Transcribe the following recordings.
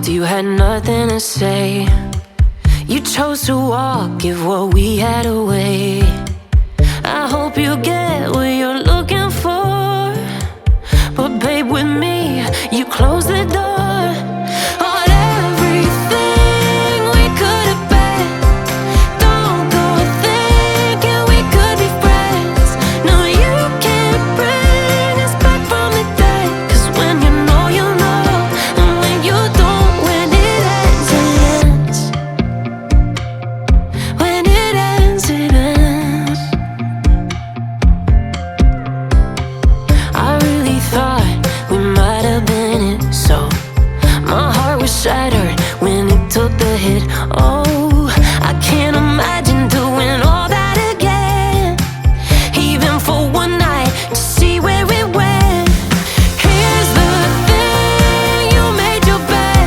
talked, you had nothing to say. You chose to walk, give what we had away. I hope you get what you're looking for, but babe, with me, you close the door on everything we could have been. Don't go thinking we could be friends. No, you can't bring us back from the dead. 'Cause when you know, you know, and when you don't, when it ends, it ends. When it ends, it ends. I really thought we might have been it, so my heart was shattered when it took the hit. Oh, I can't imagine doing all that again, even for one night, to see where it went. Here's the thing, you made your bed,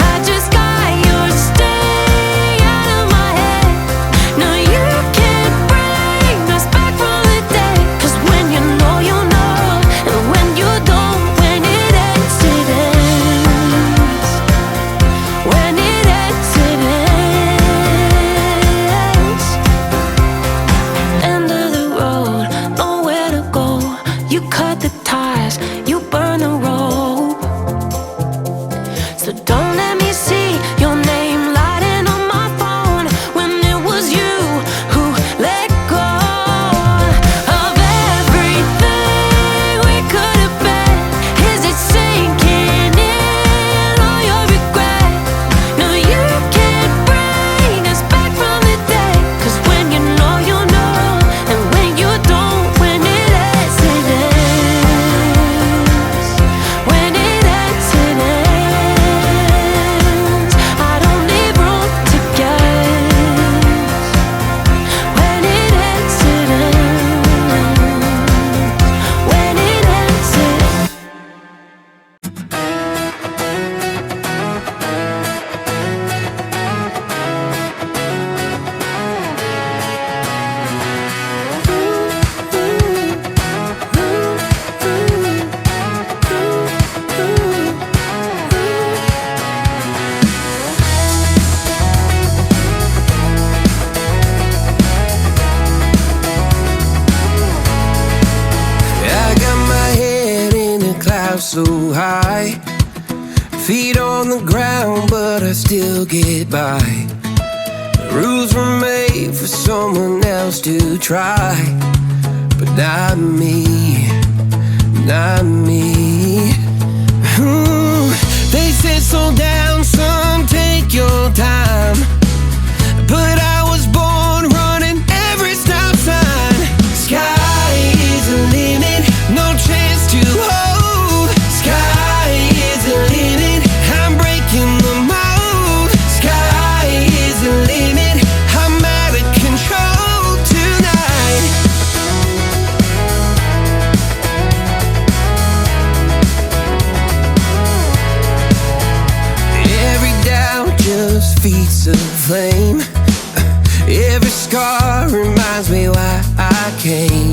I just got your stay out of my head. No, you can't bring us back from the dead. 'Cause when you know, you know, and when you don't, when it ends, it ends. When it ends, it ends. End of the road, nowhere to go. You cut the ties, you burn the rope. So don't let me see your name lighting on my phone when it was you who let go of everything we could have been. Is it sinking in all your regret? No, you can't bring us back from the dead. 'Cause when you know, you know, and when you don't, when it ends, it ends. When it ends, it ends. I don't leave room to guess. When it ends, it ends. When it ends, it ends. I got my head in the clouds so high, feet on the ground, but I still get by. The rules were made for someone else to try, but not me, not me. They said slow down, son, take your time, but I was born running every stop sign. Sky is the limit, no chance to hold. Sky is the limit, I'm breaking the mold. Sky is the limit, I'm out of control tonight. Every doubt just feeds the flame. Every scar reminds me why I came.